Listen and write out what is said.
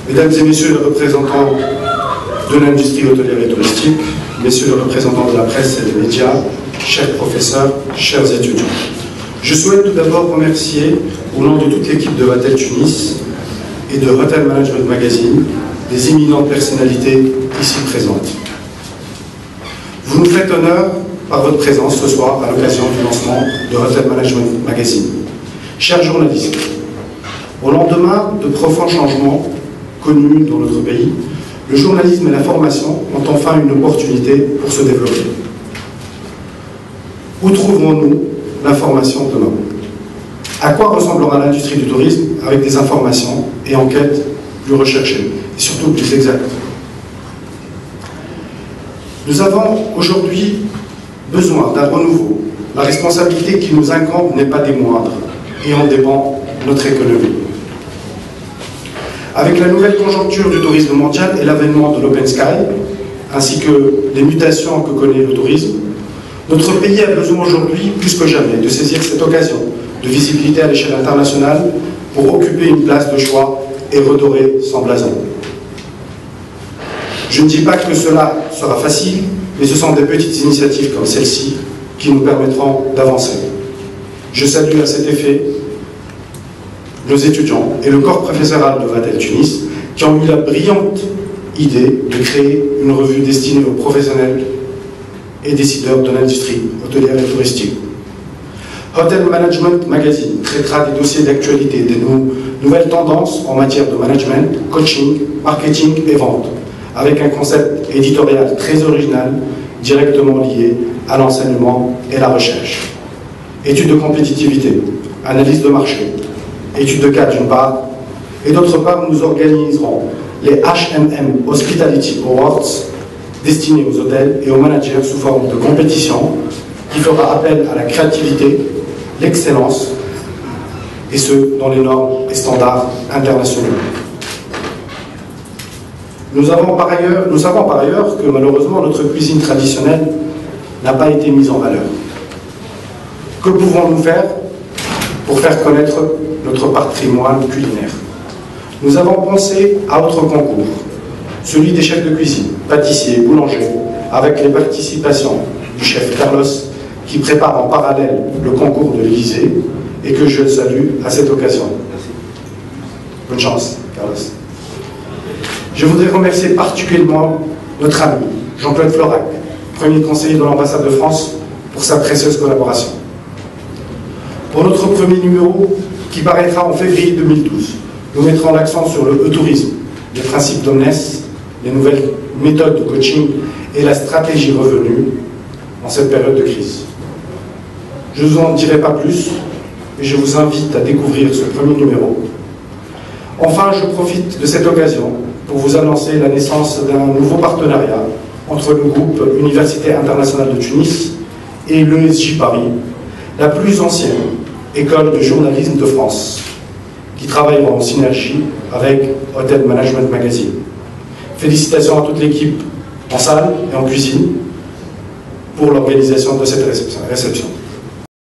Mesdames et messieurs les représentants de l'industrie hôtelière et touristique, messieurs les représentants de la presse et des médias, chers professeurs, chers étudiants. Je souhaite tout d'abord remercier, au nom de toute l'équipe de Vatel Tunis et de Hotel Management Magazine, des éminentes personnalités ici présentes. Vous nous faites honneur par votre présence ce soir à l'occasion du lancement de Hotel Management Magazine. Chers journalistes, au lendemain de profonds changements connus dans notre pays, le journalisme et la formation ont enfin une opportunité pour se développer. Où trouverons-nous l'information demain? À quoi ressemblera l'industrie du tourisme avec des informations et enquêtes plus recherchées et surtout plus exactes? Nous avons aujourd'hui besoin d'un renouveau. La responsabilité qui nous incombe n'est pas des moindres et en dépend notre économie. Avec la nouvelle conjoncture du tourisme mondial et l'avènement de l'Open Sky, ainsi que les mutations que connaît le tourisme, notre pays a besoin aujourd'hui, plus que jamais, de saisir cette occasion de visibilité à l'échelle internationale pour occuper une place de choix et redorer son blason. Je ne dis pas que cela sera facile, mais ce sont des petites initiatives comme celle-ci qui nous permettront d'avancer. Je salue à cet effet nos étudiants et le corps professoral de Vatel Tunis qui ont eu la brillante idée de créer une revue destinée aux professionnels et décideurs de l'industrie hôtelière et touristique. Hotel Management Magazine traitera des dossiers d'actualité, des nouvelles tendances en matière de management, coaching, marketing et vente, avec un concept éditorial très original, directement lié à l'enseignement et la recherche. Études de compétitivité, analyse de marché, études de cas d'une part, et d'autre part, nous organiserons les HMM Hospitality Awards destinés aux hôtels et aux managers sous forme de compétition qui fera appel à la créativité, l'excellence, et ce, dans les normes et standards internationaux. Nous savons par ailleurs que malheureusement notre cuisine traditionnelle n'a pas été mise en valeur. Que pouvons-nous faire pour faire connaître notre patrimoine culinaire? Nous avons pensé à autre concours, celui des chefs de cuisine, pâtissiers, boulangers, avec les participations du chef Carlos qui prépare en parallèle le concours de l'Élysée et que je salue à cette occasion. Bonne chance, Carlos. Je voudrais remercier particulièrement notre ami Jean-Claude Florac, premier conseiller de l'ambassade de France, pour sa précieuse collaboration. Pour notre premier numéro, qui paraîtra en février 2012, nous mettrons l'accent sur le e-tourisme, les principes d'Omnes, les nouvelles méthodes de coaching et la stratégie revenue en cette période de crise. Je ne vous en dirai pas plus, et je vous invite à découvrir ce premier numéro. Enfin, je profite de cette occasion pour vous annoncer la naissance d'un nouveau partenariat entre le groupe Université internationale de Tunis et l'ESJ Paris, la plus ancienne école de journalisme de France, qui travaillera en synergie avec Hotel Management Magazine. Félicitations à toute l'équipe en salle et en cuisine pour l'organisation de cette réception.